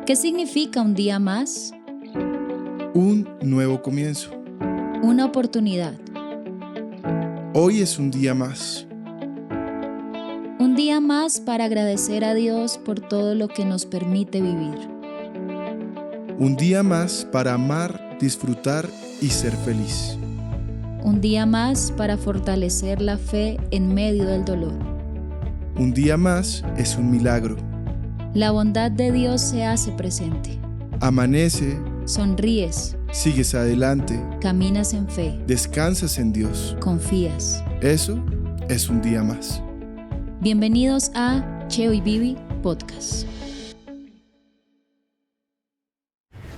¿Qué significa un día más? Un nuevo comienzo. Una oportunidad. Hoy es un día más. Un día más para agradecer a Dios por todo lo que nos permite vivir. Un día más para amar, disfrutar y ser feliz. Un día más para fortalecer la fe en medio del dolor. Un día más es un milagro. La bondad de Dios se hace presente. Amanece, Sonríes, sigues adelante, caminas en fe, descansas en Dios. confías. Eso es un día más. Bienvenidos a Cheo y Bibi Podcast.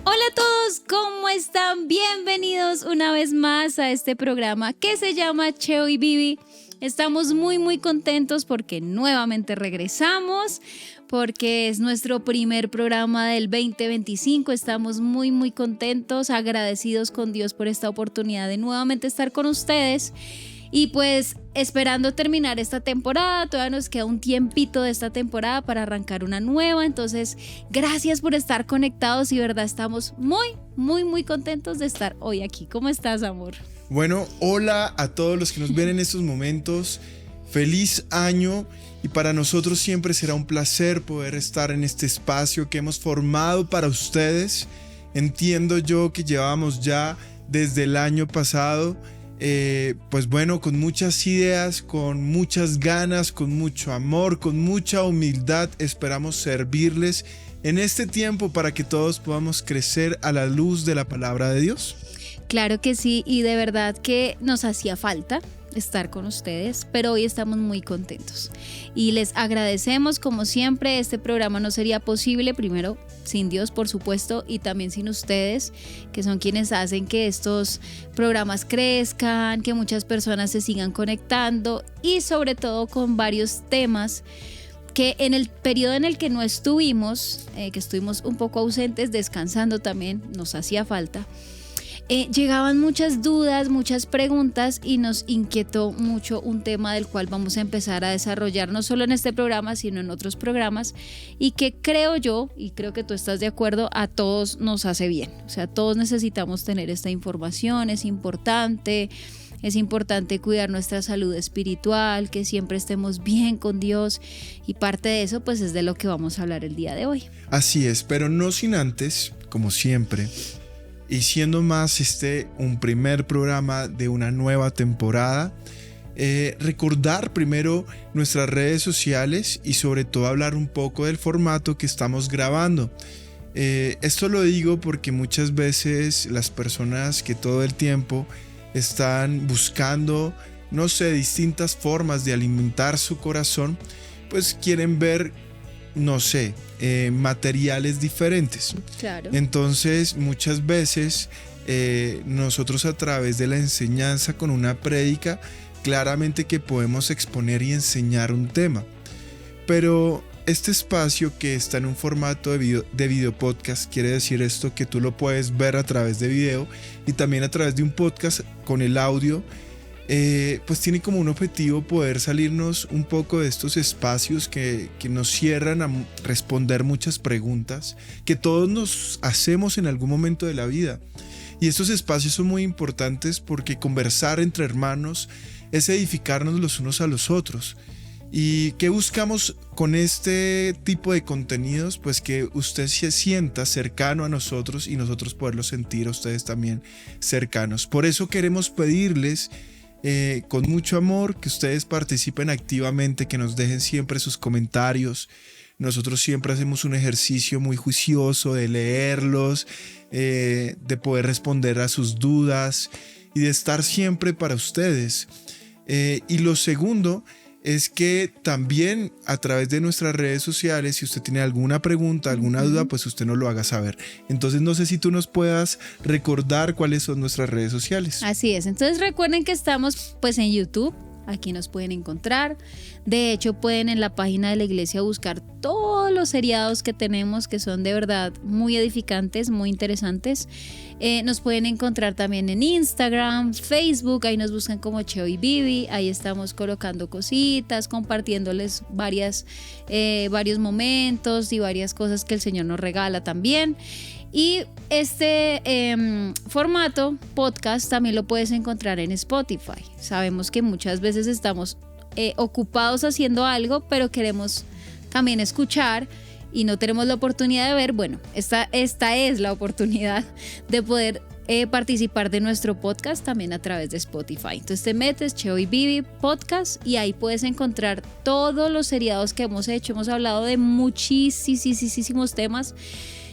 Hola a todos, ¿cómo están? Bienvenidos una vez más a este programa que se llama Cheo y Bibi. Estamos muy contentos porque nuevamente regresamos, porque es nuestro primer programa del 2025. Estamos muy contentos, agradecidos con Dios por esta oportunidad de nuevamente estar con ustedes. Y pues esperando terminar esta temporada, todavía nos queda un tiempito de esta temporada para arrancar una nueva. Entonces, gracias por estar conectados y verdad estamos muy contentos de estar hoy aquí. ¿Cómo estás, amor? Bueno, hola a todos los que nos ven en estos momentos. Feliz año, y para nosotros siempre será un placer poder estar en este espacio que hemos formado para ustedes. Entiendo yo que llevamos ya desde el año pasado pues bueno, con muchas ideas, con muchas ganas, con mucho amor, con mucha humildad, esperamos servirles en este tiempo para que todos podamos crecer a la luz de la palabra de Dios. Claro que sí, y de verdad que nos hacía falta estar con ustedes, pero hoy estamos muy contentos y les agradecemos como siempre. Este programa no sería posible, primero sin Dios por supuesto, y también sin ustedes, que son quienes hacen que estos programas crezcan, que muchas personas se sigan conectando y sobre todo con varios temas que en el periodo en el que no estuvimos, que estuvimos un poco ausentes, descansando también, nos hacía falta. Llegaban muchas dudas, muchas preguntas y nos inquietó mucho un tema del cual vamos a empezar a desarrollar no solo en este programa sino en otros programas, y que creo yo, y creo que tú estás de acuerdo, a todos nos hace bien. O sea, todos necesitamos tener esta información, es importante cuidar nuestra salud espiritual, que siempre estemos bien con Dios, y parte de eso pues es de lo que vamos a hablar el día de hoy. Así es, pero no sin antes, como siempre, y siendo más un primer programa de una nueva temporada, recordar primero nuestras redes sociales y sobre todo hablar un poco del formato que estamos grabando. Esto lo digo porque muchas veces las personas que todo el tiempo están buscando, no sé, distintas formas de alimentar su corazón, pues quieren ver, no sé, materiales diferentes. Claro. Entonces muchas veces nosotros a través de la enseñanza con una prédica claramente que podemos exponer y enseñar un tema, pero este espacio que está en un formato de video podcast quiere decir esto, que tú lo puedes ver a través de video y también a través de un podcast con el audio. Pues tiene como un objetivo poder salirnos un poco de estos espacios que nos cierran a responder muchas preguntas que todos nos hacemos en algún momento de la vida. Y estos espacios son muy importantes porque conversar entre hermanos es edificarnos los unos a los otros. ¿Y qué buscamos con este tipo de contenidos? Pues que usted se sienta cercano a nosotros y nosotros poderlo sentir a ustedes también cercanos. Por eso queremos pedirles con mucho amor que ustedes participen activamente, que nos dejen siempre sus comentarios. Nosotros siempre hacemos un ejercicio muy juicioso de leerlos, de poder responder a sus dudas y de estar siempre para ustedes. Y lo segundo es que también a través de nuestras redes sociales, si usted tiene alguna pregunta, alguna duda, pues usted nos lo haga saber. Entonces no sé si tú nos puedas recordar cuáles son nuestras redes sociales. Así es, entonces recuerden que estamos pues en YouTube, aquí nos pueden encontrar. De hecho pueden en la página de la iglesia buscar todos los seriados que tenemos, que son de verdad muy edificantes, muy interesantes. Nos pueden encontrar también en Instagram, Facebook, ahí nos buscan como Cheo y Vivi, ahí estamos colocando cositas, compartiéndoles varios momentos y varias cosas que el Señor nos regala también. Y este formato podcast también lo puedes encontrar en Spotify. Sabemos que muchas veces estamos ocupados haciendo algo, pero queremos también escuchar y no tenemos la oportunidad de ver. Bueno, esta es la oportunidad de poder participar de nuestro podcast también a través de Spotify. Entonces te metes Cheo y Vivi Podcast y ahí puedes encontrar todos los seriados que hemos hecho. Hemos hablado de muchísimos temas.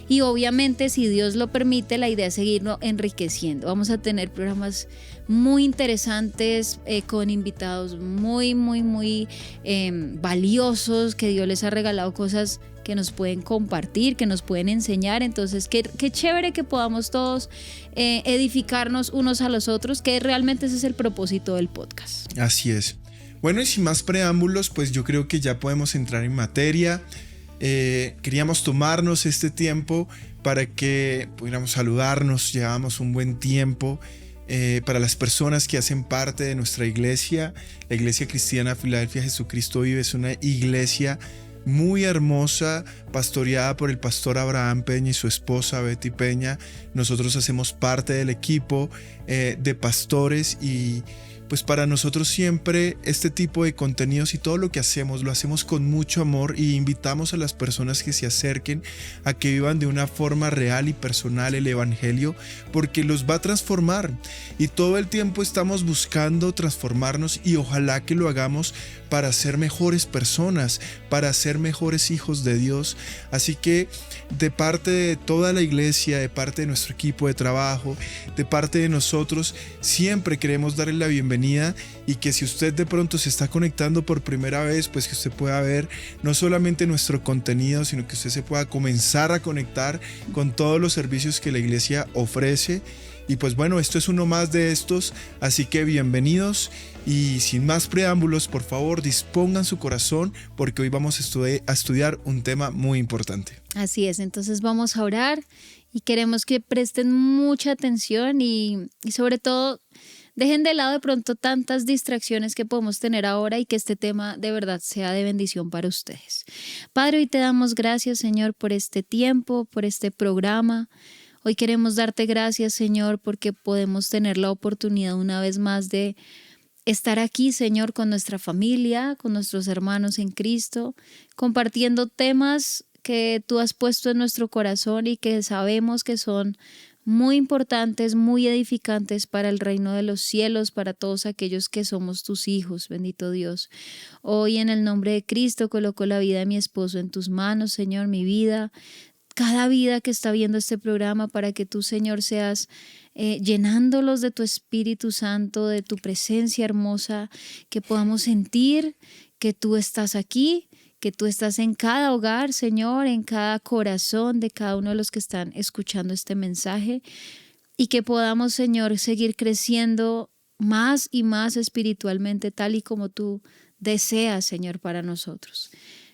Y obviamente, si Dios lo permite, la idea es seguirlo enriqueciendo. Vamos a tener programas muy interesantes con invitados muy valiosos, que Dios les ha regalado cosas que nos pueden compartir, que nos pueden enseñar. Entonces, qué chévere que podamos todos edificarnos unos a los otros, que realmente ese es el propósito del podcast. Así es. Bueno, y sin más preámbulos, pues yo creo que ya podemos entrar en materia. Queríamos tomarnos este tiempo para que pudiéramos saludarnos. Llevamos un buen tiempo para las personas que hacen parte de nuestra iglesia. La Iglesia Cristiana Filadelfia Jesucristo Vive es una iglesia muy hermosa, pastoreada por el pastor Abraham Peña y su esposa Betty Peña. Nosotros hacemos parte del equipo de pastores y pues para nosotros siempre este tipo de contenidos y todo lo que hacemos lo hacemos con mucho amor y invitamos a las personas que se acerquen a que vivan de una forma real y personal el evangelio, porque los va a transformar y todo el tiempo estamos buscando transformarnos y ojalá que lo hagamos para ser mejores personas, para ser mejores hijos de Dios. Así que de parte de toda la iglesia, de parte de nuestro equipo de trabajo, de parte de nosotros, siempre queremos darle la bienvenida y que si usted de pronto se está conectando por primera vez, pues que usted pueda ver no solamente nuestro contenido, sino que usted se pueda comenzar a conectar con todos los servicios que la iglesia ofrece. Y pues bueno, esto es uno más de estos, así que bienvenidos y sin más preámbulos, por favor, dispongan su corazón porque hoy vamos a estudiar un tema muy importante. Así es, entonces vamos a orar y queremos que presten mucha atención y sobre todo dejen de lado de pronto tantas distracciones que podemos tener ahora y que este tema de verdad sea de bendición para ustedes. Padre, hoy te damos gracias, Señor, por este tiempo, por este programa. Hoy queremos darte gracias, Señor, porque podemos tener la oportunidad una vez más de estar aquí, Señor, con nuestra familia, con nuestros hermanos en Cristo, compartiendo temas que tú has puesto en nuestro corazón y que sabemos que son muy importantes, muy edificantes para el reino de los cielos, para todos aquellos que somos tus hijos, bendito Dios. Hoy en el nombre de Cristo coloco la vida de mi esposo en tus manos, Señor, mi vida, cada vida que está viendo este programa, para que tú, Señor, seas llenándolos de tu Espíritu Santo, de tu presencia hermosa, que podamos sentir que tú estás aquí, que tú estás en cada hogar, Señor, en cada corazón de cada uno de los que están escuchando este mensaje y que podamos, Señor, seguir creciendo más y más espiritualmente, tal y como tú deseas, Señor, para nosotros.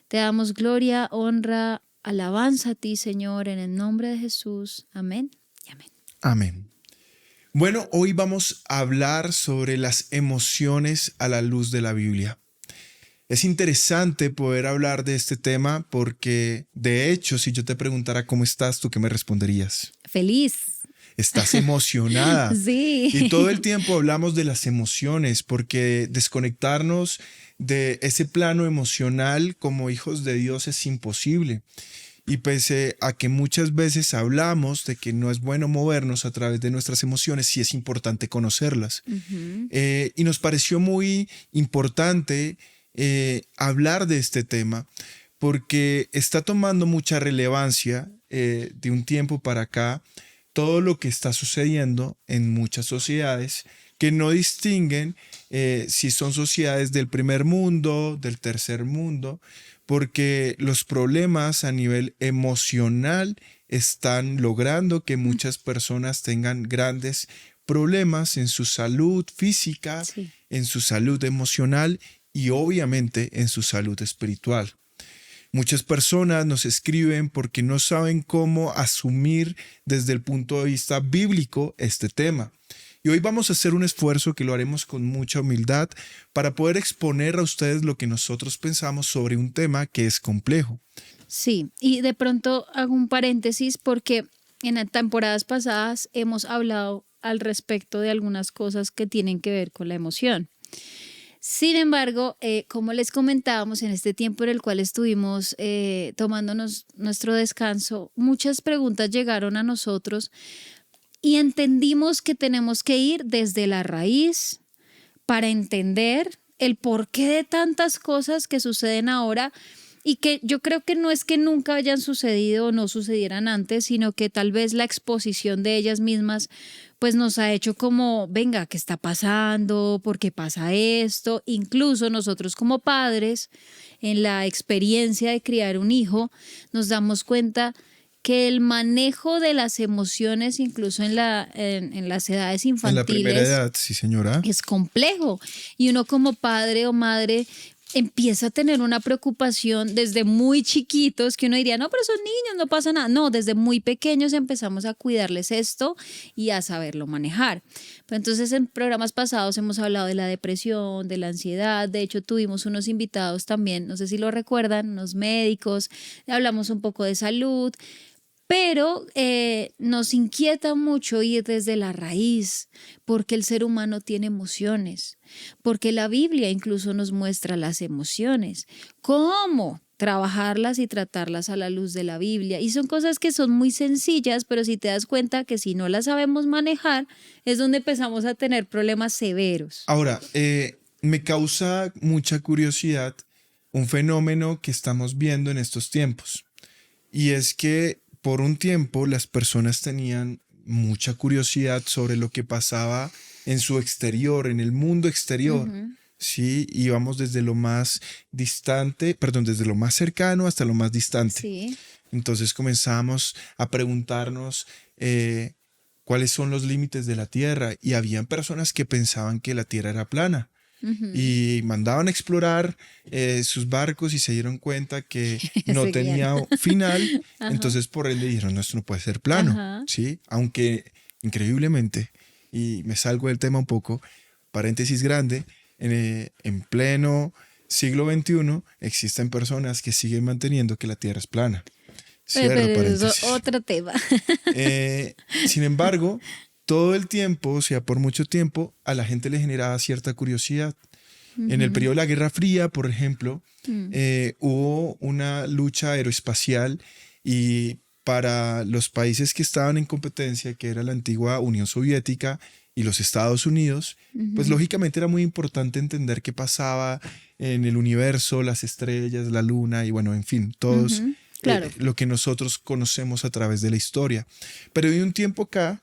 Te damos gloria, honra, alabanza a ti, Señor, en el nombre de Jesús. Amén y amén. Amén. Bueno, hoy vamos a hablar sobre las emociones a la luz de la Biblia. Es interesante poder hablar de este tema porque, de hecho, si yo te preguntara cómo estás, ¿tú qué me responderías? Feliz. Estás emocionada. Sí. Y todo el tiempo hablamos de las emociones porque desconectarnos de ese plano emocional como hijos de Dios es imposible. Y pese a que muchas veces hablamos de que no es bueno movernos a través de nuestras emociones, sí es importante conocerlas. Uh-huh. Y nos pareció muy importante hablar de este tema porque está tomando mucha relevancia de un tiempo para acá todo lo que está sucediendo en muchas sociedades que no distinguen si son sociedades del primer mundo, del tercer mundo, porque los problemas a nivel emocional están logrando que muchas personas tengan grandes problemas en su salud física, en su salud emocional y obviamente en su salud espiritual. Muchas personas nos escriben porque no saben cómo asumir desde el punto de vista bíblico este tema. Y hoy vamos a hacer un esfuerzo que lo haremos con mucha humildad para poder exponer a ustedes lo que nosotros pensamos sobre un tema que es complejo. Sí, y de pronto hago un paréntesis porque en temporadas pasadas hemos hablado al respecto de algunas cosas que tienen que ver con la emoción. Sin embargo, como les comentábamos en este tiempo en el cual estuvimos tomándonos nuestro descanso, muchas preguntas llegaron a nosotros y entendimos que tenemos que ir desde la raíz para entender el porqué de tantas cosas que suceden ahora y que yo creo que no es que nunca hayan sucedido o no sucedieran antes, sino que tal vez la exposición de ellas mismas pues nos ha hecho como, venga, ¿qué está pasando? ¿Por qué pasa esto? Incluso nosotros como padres, en la experiencia de criar un hijo, nos damos cuenta que el manejo de las emociones, incluso en las edades infantiles, En la primera edad, sí señora. es complejo. Y uno como padre o madre empieza a tener una preocupación desde muy chiquitos que uno diría, no, pero son niños, no pasa nada. No, desde muy pequeños empezamos a cuidarles esto y a saberlo manejar. Pero entonces en programas pasados hemos hablado de la depresión, de la ansiedad. De hecho, tuvimos unos invitados también, no sé si lo recuerdan, unos médicos, hablamos un poco de salud. Pero nos inquieta mucho ir desde la raíz, porque el ser humano tiene emociones, porque la Biblia incluso nos muestra las emociones, cómo trabajarlas y tratarlas a la luz de la Biblia. Y son cosas que son muy sencillas, pero si te das cuenta que si no las sabemos manejar, es donde empezamos a tener problemas severos. Ahora, me causa mucha curiosidad un fenómeno que estamos viendo en estos tiempos, y es que por un tiempo las personas tenían mucha curiosidad sobre lo que pasaba en su exterior, en el mundo exterior. Sí, íbamos desde lo más distante, perdón, desde lo más cercano hasta lo más distante. Sí. Entonces comenzamos a preguntarnos cuáles son los límites de la Tierra, y habían personas que pensaban que la Tierra era plana. Y mandaban a explorar sus barcos y se dieron cuenta que no tenía final. Entonces por ende dijeron, no, esto no puede ser plano. ¿Sí? Aunque increíblemente, y me salgo del tema un poco, paréntesis grande, en pleno siglo XXI existen personas que siguen manteniendo que la Tierra es plana. Pero eso es otro tema. Sin embargo, todo el tiempo, o sea, por mucho tiempo, a la gente le generaba cierta curiosidad. En el periodo de la Guerra Fría, por ejemplo, hubo una lucha aeroespacial, y para los países que estaban en competencia, que era la antigua Unión Soviética y los Estados Unidos, pues lógicamente era muy importante entender qué pasaba en el universo, las estrellas, la luna y bueno, en fin, todos Claro. Lo que nosotros conocemos a través de la historia. Pero de un tiempo acá,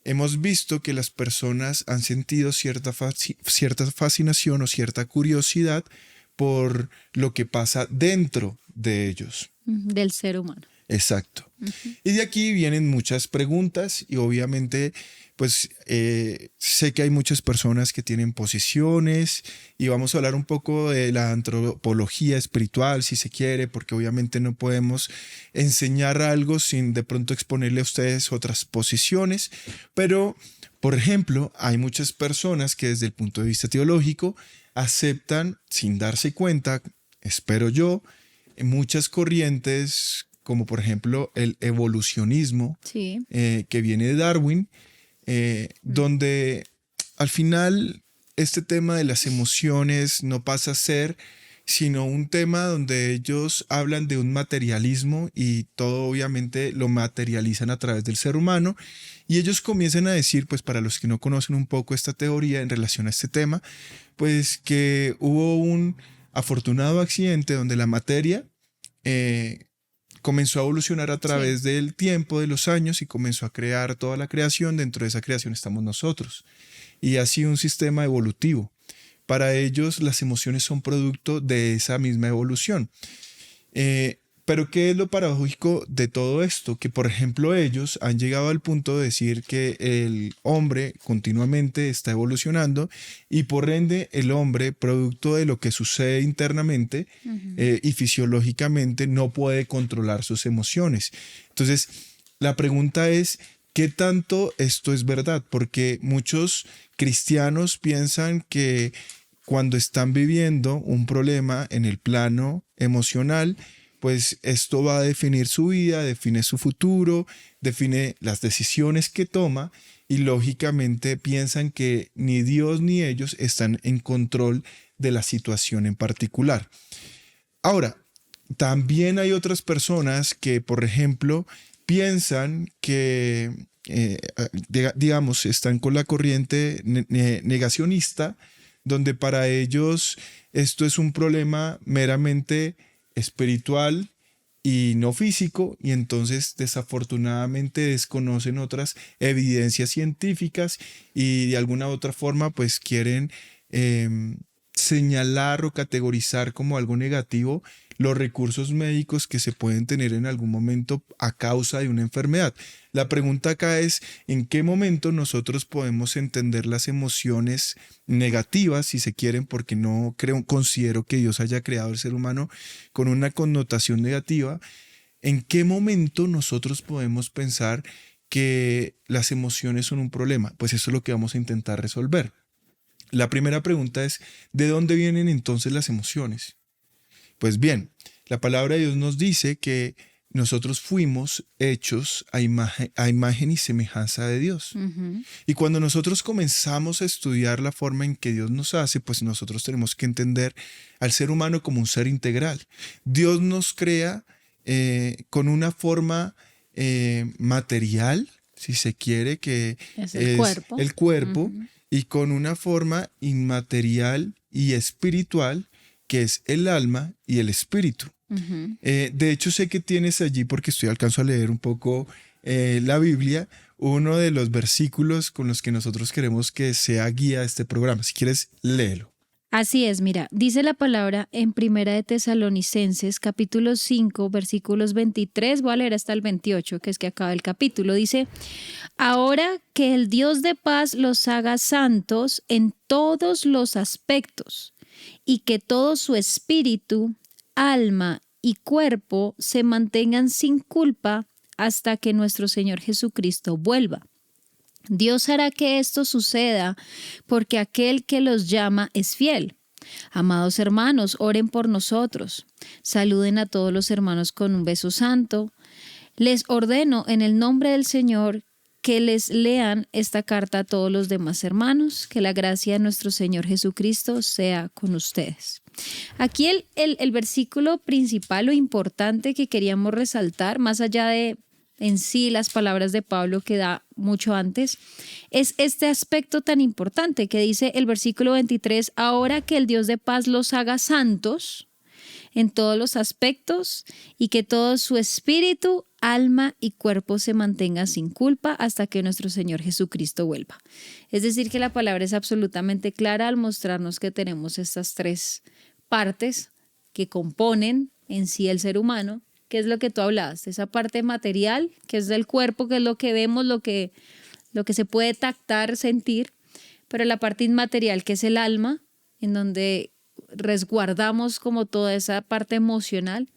hemos visto que las personas han sentido cierta fascinación o cierta curiosidad por lo que pasa dentro de ellos. Del ser humano. Exacto. Y de aquí vienen muchas preguntas y obviamente pues sé que hay muchas personas que tienen posiciones, y vamos a hablar un poco de la antropología espiritual si se quiere, porque obviamente no podemos enseñar algo sin de pronto exponerle a ustedes otras posiciones. Pero por ejemplo, hay muchas personas que desde el punto de vista teológico aceptan sin darse cuenta, espero yo, muchas corrientes como por ejemplo el evolucionismo, Sí. Que viene de Darwin, donde al final este tema de las emociones no pasa a ser sino un tema donde ellos hablan de un materialismo y todo obviamente lo materializan a través del ser humano, y ellos comienzan a decir, pues para los que no conocen un poco esta teoría en relación a este tema, pues que hubo un afortunado accidente donde la materia comenzó a evolucionar a través del tiempo, de los años, y comenzó a crear toda la creación. Dentro de esa creación estamos nosotros. Y ha sido un sistema evolutivo. Para ellos las emociones son producto de esa misma evolución. Pero ¿qué es lo paradójico de todo esto? Que, por ejemplo, ellos han llegado al punto de decir que el hombre continuamente está evolucionando y por ende el hombre, producto de lo que sucede internamente y fisiológicamente, no puede controlar sus emociones. Entonces, la pregunta es, ¿qué tanto esto es verdad? Porque muchos cristianos piensan que cuando están viviendo un problema en el plano emocional, pues esto va a definir su vida, define su futuro, define las decisiones que toma y lógicamente piensan que ni Dios ni ellos están en control de la situación en particular. Ahora, también hay otras personas que, por ejemplo, piensan que, digamos, están con la corriente negacionista, donde para ellos esto es un problema meramente espiritual y no físico, y entonces desafortunadamente desconocen otras evidencias científicas y de alguna u otra forma pues quieren señalar o categorizar como algo negativo los recursos médicos que se pueden tener en algún momento a causa de una enfermedad. La pregunta acá es, ¿en qué momento nosotros podemos entender las emociones negativas, si se quieren, porque no considero que Dios haya creado al ser humano con una connotación negativa? ¿En qué momento nosotros podemos pensar que las emociones son un problema? Pues eso es lo que vamos a intentar resolver. La primera pregunta es, ¿de dónde vienen entonces las emociones? Pues bien, la palabra de Dios nos dice que nosotros fuimos hechos a imagen y semejanza de Dios. Y cuando nosotros comenzamos a estudiar la forma en que Dios nos hace, pues nosotros tenemos que entender al ser humano como un ser integral. Dios nos crea con una forma material, si se quiere, que es el cuerpo, y con una forma inmaterial y espiritual, que es el alma y el espíritu. De hecho, sé que tienes allí, porque alcanzo a leer un poco la Biblia, uno de los versículos con los que nosotros queremos que sea guía este programa. Si quieres, léelo. Así es, mira, dice la palabra en Primera de Tesalonicenses, capítulo 5, versículos 23, voy a leer hasta el 28, que es que acaba el capítulo. Dice, ahora que el Dios de paz los haga santos en todos los aspectos, y que todo su espíritu, alma y cuerpo se mantengan sin culpa hasta que nuestro Señor Jesucristo vuelva. Dios hará que esto suceda porque aquel que los llama es fiel. Amados hermanos, oren por nosotros. Saluden a todos los hermanos con un beso santo. Les ordeno en el nombre del Señor que les lean esta carta a todos los demás hermanos, que la gracia de nuestro Señor Jesucristo sea con ustedes. Aquí el versículo principal o importante que queríamos resaltar, más allá de en sí las palabras de Pablo que da mucho antes, es este aspecto tan importante que dice el versículo 23, ahora que el Dios de paz los haga santos en todos los aspectos y que todo su espíritu, alma y cuerpo se mantenga sin culpa hasta que nuestro Señor Jesucristo vuelva. Es decir, que la palabra es absolutamente clara al mostrarnos que tenemos estas tres partes que componen en sí el ser humano, que es lo que tú hablabas, esa parte material, que es del cuerpo, que es lo que vemos, lo que se puede tactar, sentir, pero la parte inmaterial, que es el alma, en donde resguardamos como toda esa parte emocional,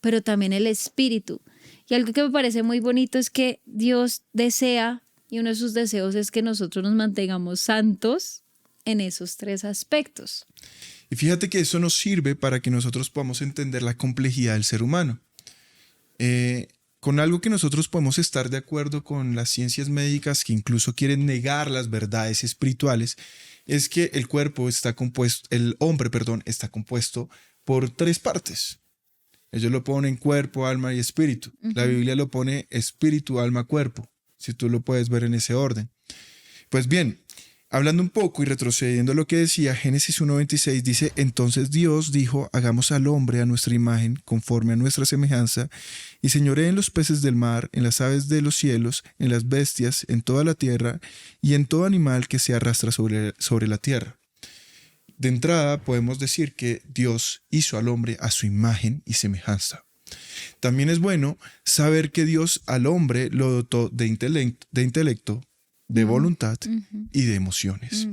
pero también el espíritu. Y algo que me parece muy bonito es que Dios desea, y uno de sus deseos es que nosotros nos mantengamos santos en esos tres aspectos. Y fíjate que eso nos sirve para que nosotros podamos entender la complejidad del ser humano. Con algo que nosotros podemos estar de acuerdo con las ciencias médicas que incluso quieren negar las verdades espirituales, es que el hombre está compuesto por tres partes. Ellos lo ponen cuerpo, alma y espíritu. La Biblia lo pone espíritu, alma, cuerpo, si tú lo puedes ver en ese orden. Pues bien, hablando un poco y retrocediendo a lo que decía, Génesis 1:26 dice, entonces Dios dijo, hagamos al hombre a nuestra imagen, conforme a nuestra semejanza, y señoree en los peces del mar, en las aves de los cielos, en las bestias, en toda la tierra, y en todo animal que se arrastra sobre la tierra. De entrada podemos decir que Dios hizo al hombre a su imagen y semejanza. También es bueno saber que Dios al hombre lo dotó de intelecto, de voluntad y de emociones.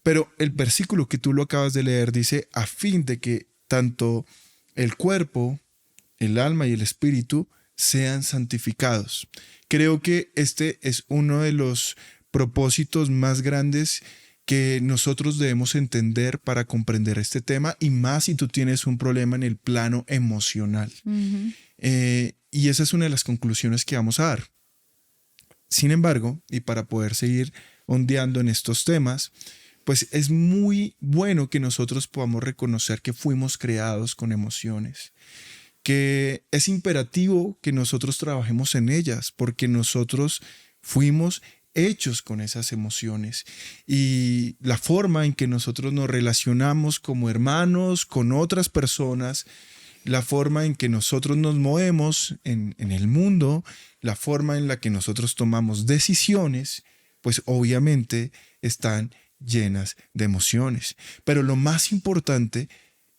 Pero el versículo que tú lo acabas de leer dice, a fin de que tanto el cuerpo, el alma y el espíritu sean santificados. Creo que este es uno de los propósitos más grandes que nosotros debemos entender para comprender este tema, y más si tú tienes un problema en el plano emocional. Y esa es una de las conclusiones que vamos a dar. Sin embargo, y para poder seguir ondeando en estos temas, pues es muy bueno que nosotros podamos reconocer que fuimos creados con emociones, que es imperativo que nosotros trabajemos en ellas, porque nosotros fuimos hechos con esas emociones, y la forma en que nosotros nos relacionamos como hermanos con otras personas, la forma en que nosotros nos movemos en el mundo, la forma en la que nosotros tomamos decisiones, pues obviamente están llenas de emociones. Pero lo más importante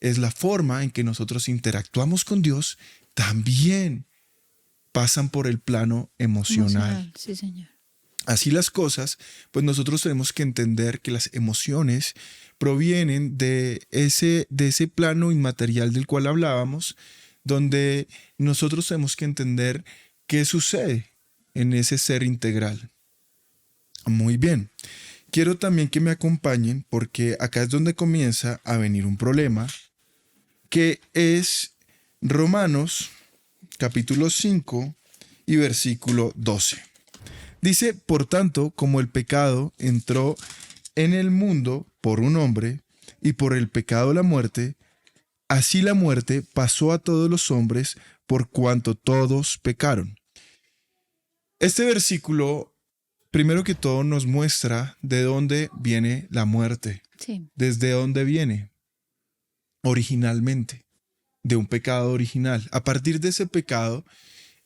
es la forma en que nosotros interactuamos con Dios, también pasan por el plano emocional. Sí, señor. Así las cosas, pues nosotros tenemos que entender que las emociones provienen de ese plano inmaterial del cual hablábamos, donde nosotros tenemos que entender qué sucede en ese ser integral. Muy bien. Quiero también que me acompañen, porque acá es donde comienza a venir un problema, que es Romanos capítulo 5 y versículo 12. Dice, por tanto, como el pecado entró en el mundo por un hombre, y por el pecado la muerte, así la muerte pasó a todos los hombres por cuanto todos pecaron. Este versículo, primero que todo, nos muestra de dónde viene la muerte. Sí. Desde dónde viene originalmente, de un pecado original. A partir de ese pecado,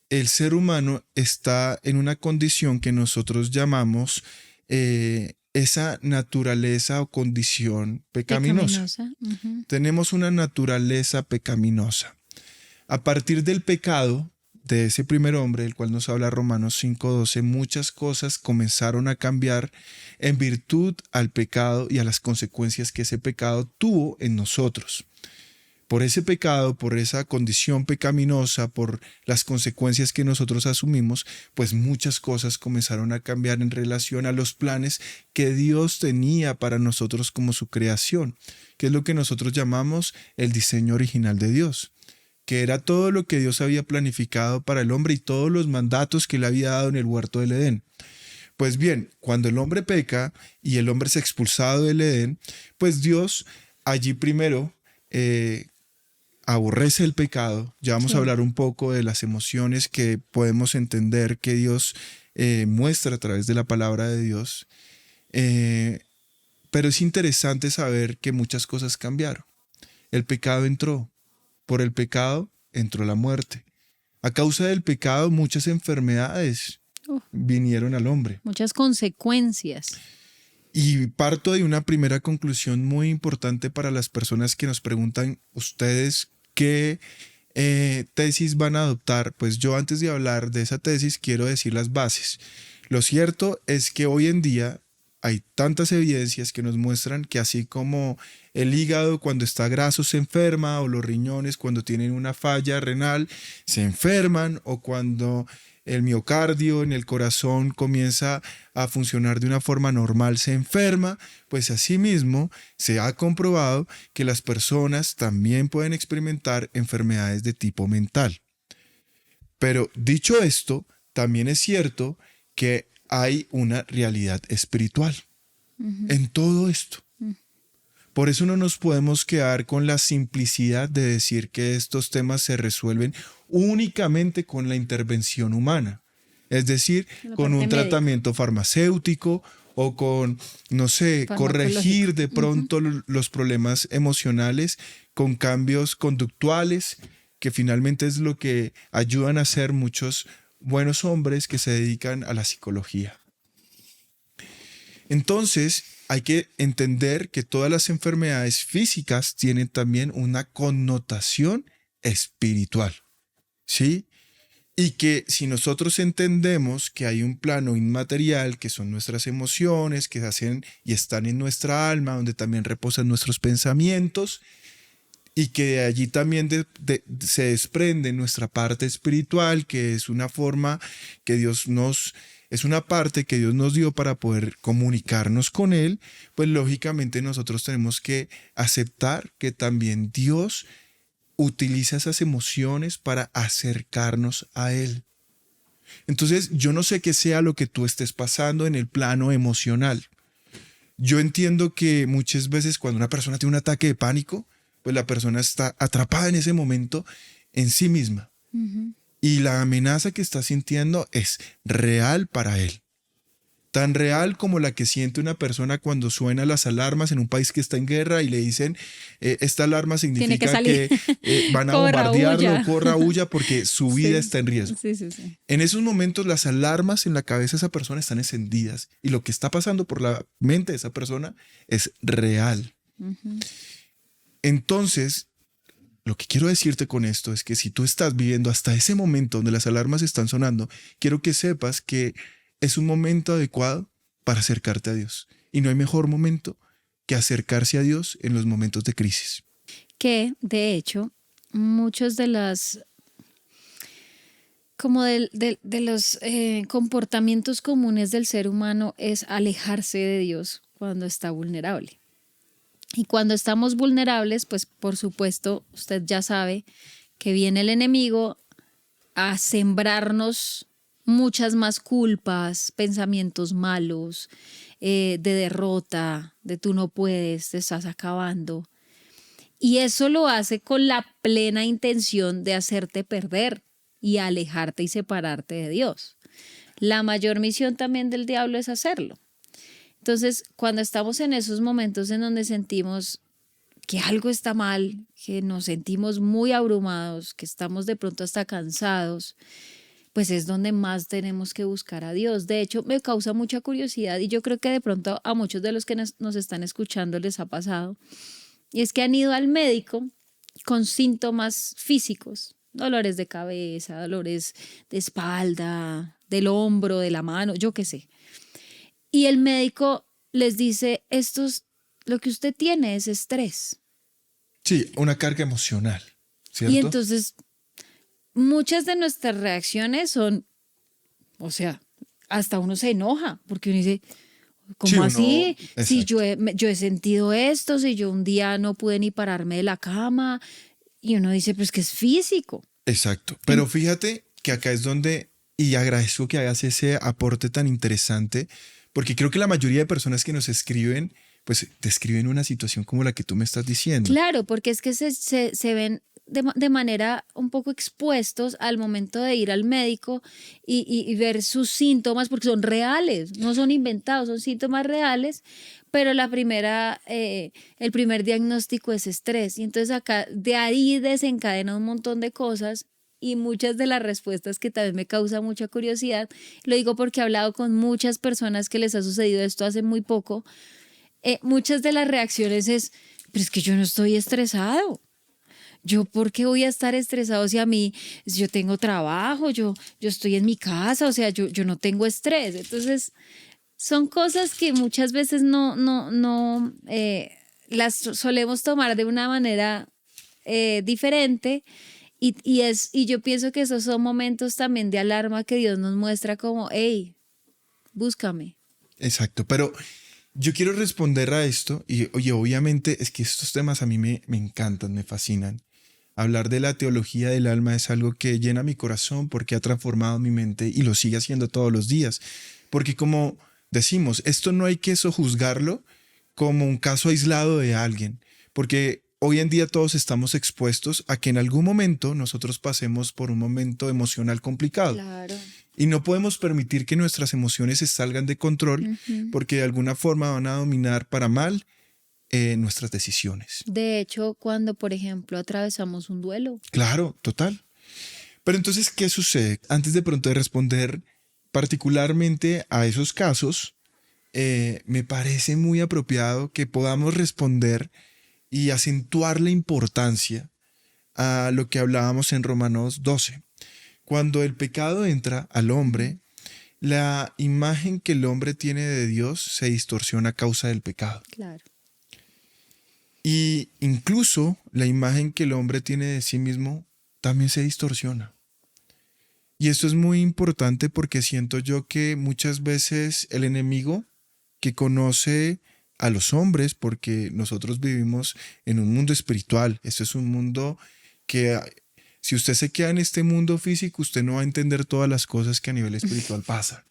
el ser humano está en una condición que nosotros llamamos esa naturaleza o condición pecaminosa. Tenemos una naturaleza pecaminosa. A partir del pecado de ese primer hombre, del cual nos habla Romanos 5:12, muchas cosas comenzaron a cambiar en virtud al pecado y a las consecuencias que ese pecado tuvo en nosotros. Por ese pecado, por esa condición pecaminosa, por las consecuencias que nosotros asumimos, pues muchas cosas comenzaron a cambiar en relación a los planes que Dios tenía para nosotros como su creación, que es lo que nosotros llamamos el diseño original de Dios, que era todo lo que Dios había planificado para el hombre y todos los mandatos que le había dado en el huerto del Edén. Pues bien, cuando el hombre peca y el hombre es expulsado del Edén, pues Dios allí primero aborrece el pecado. Ya vamos a hablar un poco de las emociones que podemos entender que Dios muestra a través de la palabra de Dios. Pero es interesante saber que muchas cosas cambiaron. El pecado entró. Por el pecado entró la muerte. A causa del pecado, muchas enfermedades vinieron al hombre. Muchas consecuencias. Y parto de una primera conclusión muy importante para las personas que nos preguntan, ¿ustedes qué tesis van a adoptar? Pues yo, antes de hablar de esa tesis, quiero decir las bases. Lo cierto es que hoy en día hay tantas evidencias que nos muestran que así como el hígado cuando está graso se enferma, o los riñones cuando tienen una falla renal se enferman, o cuando el miocardio en el corazón comienza a funcionar de una forma normal se enferma, pues asimismo se ha comprobado que las personas también pueden experimentar enfermedades de tipo mental. Pero dicho esto, también es cierto que hay una realidad espiritual en todo esto. Por eso no nos podemos quedar con la simplicidad de decir que estos temas se resuelven únicamente con la intervención humana, es decir, con un tratamiento farmacéutico o con, no sé, corregir de pronto los problemas emocionales con cambios conductuales, que finalmente es lo que ayudan a hacer muchos buenos hombres que se dedican a la psicología. Entonces, hay que entender que todas las enfermedades físicas tienen también una connotación espiritual. ¿sí? Y que si nosotros entendemos que hay un plano inmaterial, que son nuestras emociones, que hacen y están en nuestra alma, donde también reposan nuestros pensamientos, y que de allí también se desprende nuestra parte espiritual, que es una forma que es una parte que Dios nos dio para poder comunicarnos con Él, pues lógicamente nosotros tenemos que aceptar que también Dios utiliza esas emociones para acercarnos a Él. Entonces, yo no sé qué sea lo que tú estés pasando en el plano emocional. Yo entiendo que muchas veces cuando una persona tiene un ataque de pánico, pues la persona está atrapada en ese momento en sí misma. Ujú. Y la amenaza que está sintiendo es real para él. Tan real como la que siente una persona cuando suenan las alarmas en un país que está en guerra y le dicen, esta alarma Tiene que significa salir. que van a Corra, bombardearlo, huya. corra, huya, porque su vida Sí. está en riesgo. Sí, sí, sí. En esos momentos las alarmas en la cabeza de esa persona están encendidas y lo que está pasando por la mente de esa persona es real. Ujú. Entonces, lo que quiero decirte con esto es que si tú estás viviendo hasta ese momento donde las alarmas están sonando, quiero que sepas que es un momento adecuado para acercarte a Dios. Y no hay mejor momento que acercarse a Dios en los momentos de crisis. Que, de hecho, muchos de las como de los comportamientos comunes del ser humano es alejarse de Dios cuando está vulnerable. Y cuando estamos vulnerables, pues por supuesto, usted ya sabe que viene el enemigo a sembrarnos muchas más culpas, pensamientos malos, de derrota, de tú no puedes, te estás acabando. Y eso lo hace con la plena intención de hacerte perder y alejarte y separarte de Dios. La mayor misión también del diablo es hacerlo. Entonces, cuando estamos en esos momentos en donde sentimos que algo está mal, que nos sentimos muy abrumados, que estamos de pronto hasta cansados, pues es donde más tenemos que buscar a Dios. De hecho, me causa mucha curiosidad y yo creo que de pronto a muchos de los que nos están escuchando les ha pasado. Y es que han ido al médico con síntomas físicos, dolores de cabeza, dolores de espalda, del hombro, de la mano, yo qué sé. Y el médico les dice, lo que usted tiene es estrés. Sí, una carga emocional, ¿cierto? Y entonces muchas de nuestras reacciones son, o sea, hasta uno se enoja, porque uno dice, ¿cómo Sí, así? Si exacto. yo he sentido esto, si yo un día no pude ni pararme de la cama, y uno dice, pues que es físico. Exacto. Pero fíjate que acá es donde, y agradezco que hagas ese aporte tan interesante, porque creo que la mayoría de personas que nos escriben, pues describen una situación como la que tú me estás diciendo. Claro, porque es que se ven de manera un poco expuestos al momento de ir al médico y ver sus síntomas, porque son reales, no son inventados, son síntomas reales, pero el primer diagnóstico es estrés. Y entonces acá de ahí desencadena un montón de cosas. Y muchas de las respuestas que también me causa mucha curiosidad, lo digo porque he hablado con muchas personas que les ha sucedido esto hace muy poco, muchas de las reacciones es, pero es que yo no estoy estresado. ¿Yo por qué voy a estar estresado si a mí, yo tengo trabajo, yo estoy en mi casa, o sea, yo no tengo estrés? Entonces, son cosas que muchas veces no las solemos tomar de una manera diferente y yo pienso que esos son momentos también de alarma que Dios nos muestra como, hey, búscame. Exacto, pero yo quiero responder a esto y oye, obviamente es que estos temas a mí me encantan, me fascinan. Hablar de la teología del alma es algo que llena mi corazón porque ha transformado mi mente y lo sigue haciendo todos los días. Porque como decimos, esto no hay que sojuzgarlo como un caso aislado de alguien, porque hoy en día todos estamos expuestos a que en algún momento nosotros pasemos por un momento emocional complicado. Claro. Y no podemos permitir que nuestras emociones se salgan de control Ujú. porque de alguna forma van a dominar para mal nuestras decisiones. De hecho, cuando, por ejemplo, atravesamos un duelo. Claro, total. Pero entonces, ¿qué sucede? Antes de pronto de responder particularmente a esos casos, me parece muy apropiado que podamos responder y acentuar la importancia a lo que hablábamos en Romanos 12. Cuando el pecado entra al hombre, la imagen que el hombre tiene de Dios se distorsiona a causa del pecado. Claro. Y incluso la imagen que el hombre tiene de sí mismo también se distorsiona. Y esto es muy importante porque siento yo que muchas veces el enemigo que conoce a los hombres, porque nosotros vivimos en un mundo espiritual, esto es un mundo que si usted se queda en este mundo físico, usted no va a entender todas las cosas que a nivel espiritual pasan.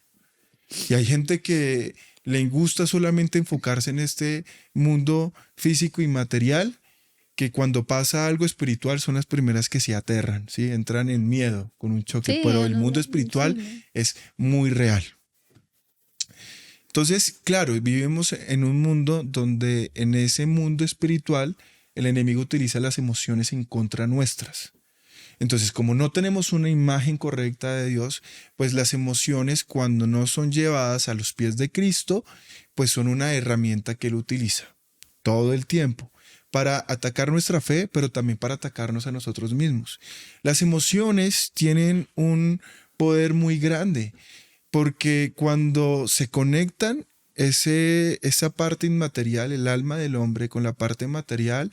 Y hay gente que le gusta solamente enfocarse en este mundo físico y material, que cuando pasa algo espiritual son las primeras que se aterran, ¿sí? Entran en miedo con un choque, Sí, pero el no, mundo no, espiritual sí, no. es muy real. Entonces, claro, vivimos en un mundo donde en ese mundo espiritual el enemigo utiliza las emociones en contra nuestras. Entonces, como no tenemos una imagen correcta de Dios, pues las emociones, cuando no son llevadas a los pies de Cristo, pues son una herramienta que Él utiliza todo el tiempo para atacar nuestra fe, pero también para atacarnos a nosotros mismos. Las emociones tienen un poder muy grande, porque cuando se conectan esa parte inmaterial, el alma del hombre con la parte material,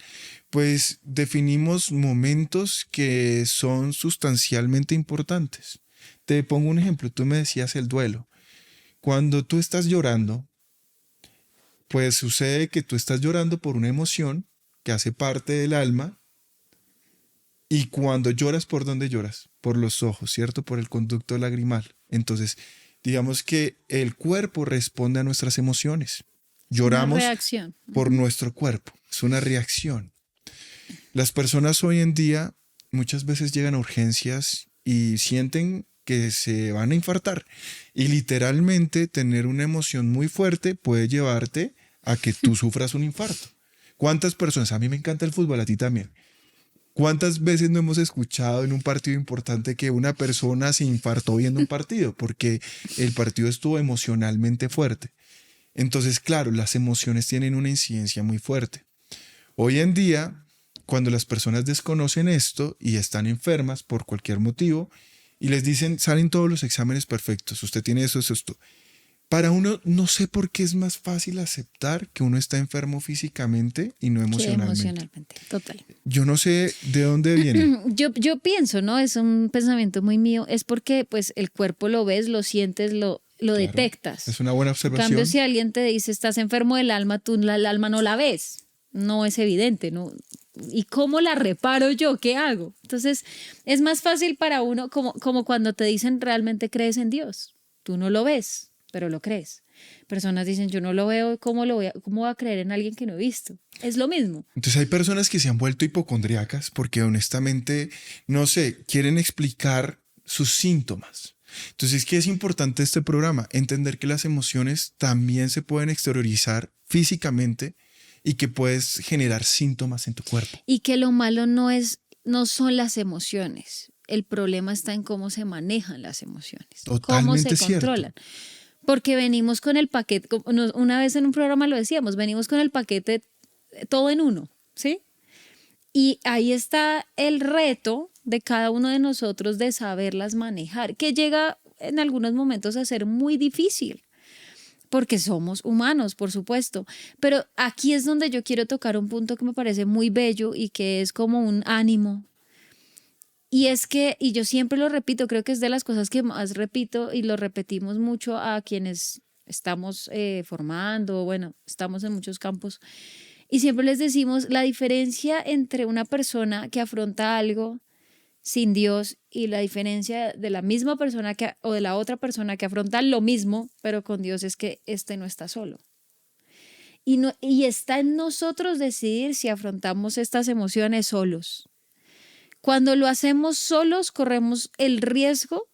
pues definimos momentos que son sustancialmente importantes. Te pongo un ejemplo, tú me decías el duelo. Cuando tú estás llorando, pues sucede que tú estás llorando por una emoción que hace parte del alma, y cuando lloras, ¿por dónde lloras? Por los ojos, ¿cierto? Por el conducto lagrimal. Entonces, digamos que el cuerpo responde a nuestras emociones. Es una Lloramos reacción. por nuestro cuerpo, es una reacción. Las personas hoy en día muchas veces llegan a urgencias y sienten que se van a infartar. Y literalmente tener una emoción muy fuerte puede llevarte a que tú sufras un infarto. ¿Cuántas personas? A mí me encanta el fútbol, a ti también. ¿Cuántas veces no hemos escuchado en un partido importante que una persona se infartó viendo un partido? Porque el partido estuvo emocionalmente fuerte. Entonces, claro, las emociones tienen una incidencia muy fuerte. Hoy en día, cuando las personas desconocen esto y están enfermas por cualquier motivo y les dicen, salen todos los exámenes perfectos, usted tiene eso, eso, esto. Para uno, no sé por qué es más fácil aceptar que uno está enfermo físicamente y no Que emocionalmente. emocionalmente, total. Yo no sé de dónde viene. Yo pienso, ¿no? Es un pensamiento muy mío, es porque pues el cuerpo lo ves, lo sientes, lo Claro, detectas. es una buena En cambio, observación. si alguien te dice estás enfermo del alma, tú el alma no la ves, no es evidente, ¿no? ¿Y cómo la reparo yo? ¿Qué hago? Entonces, es más fácil para uno, como cuando te dicen realmente crees en Dios. Tú no lo ves, pero lo crees. Personas dicen, yo no lo veo, ¿cómo voy a creer en alguien que no he visto? Es lo mismo. Entonces hay personas que se han vuelto hipocondriacas porque honestamente, no sé, quieren explicar sus síntomas. Entonces, ¿qué es importante este programa? Entender que las emociones también se pueden exteriorizar físicamente y que puedes generar síntomas en tu cuerpo. Y que lo malo no son las emociones. El problema está en cómo se manejan las emociones, cómo se Totalmente cierto. controlan. Porque venimos con el paquete, una vez en un programa lo decíamos, venimos con el paquete todo en uno, ¿sí? Y ahí está el reto de cada uno de nosotros de saberlas manejar, que llega en algunos momentos a ser muy difícil, porque somos humanos, por supuesto. Pero aquí es donde yo quiero tocar un punto que me parece muy bello y que es como un ánimo. Y es que, y yo siempre lo repito, creo que es de las cosas que más repito y lo repetimos mucho a quienes estamos formando, bueno, estamos en muchos campos. Y siempre les decimos la diferencia entre una persona que afronta algo sin Dios y la diferencia de la misma persona o de la otra persona que afronta lo mismo, pero con Dios, es que este no está solo. Y está en nosotros decidir si afrontamos estas emociones solos. Cuando lo hacemos solos, corremos el riesgo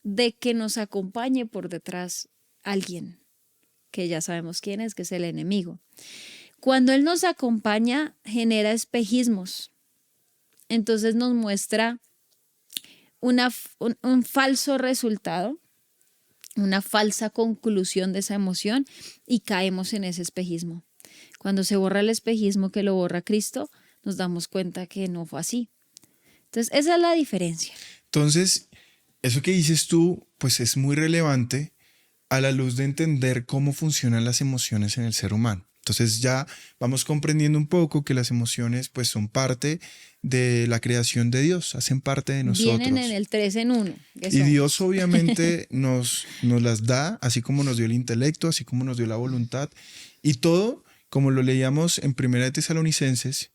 de que nos acompañe por detrás alguien, que ya sabemos quién es, que es el enemigo. Cuando Él nos acompaña, genera espejismos. Entonces nos muestra un falso resultado, una falsa conclusión de esa emoción y caemos en ese espejismo. Cuando se borra el espejismo que lo borra Cristo, nos damos cuenta que no fue así. Entonces, esa es la diferencia. Entonces, Eso que dices tú, pues es muy relevante a la luz de entender cómo funcionan las emociones en el ser humano. Entonces ya vamos comprendiendo un poco que las emociones pues son parte de la creación de Dios, hacen parte de Vienen en nosotros. el 3 en 1, que Y Dios somos. obviamente nos las da, así como nos dio el intelecto, así como nos dio la voluntad. Y todo, como lo leíamos en Primera de Tesalonicenses,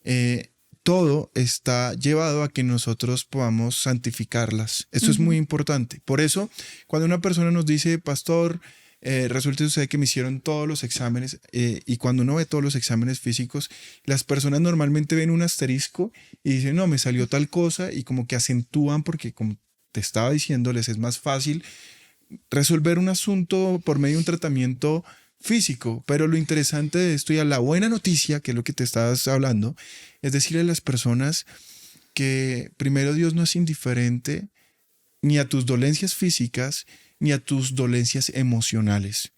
eh, todo está llevado a que nosotros podamos santificarlas. Esto es muy Ujú. importante. Por eso, cuando una persona nos dice, pastor, resulta sucede que me hicieron todos los exámenes, y cuando uno ve todos los exámenes físicos, las personas normalmente ven un asterisco y dicen, no, me salió tal cosa, y como que acentúan porque, como te estaba diciendo, les es más fácil resolver un asunto por medio de un tratamiento físico. Pero lo interesante de esto y a la buena noticia, que es lo que te estabas hablando, es decirle a las personas que primero Dios no es indiferente ni a tus dolencias físicas ni a tus dolencias emocionales.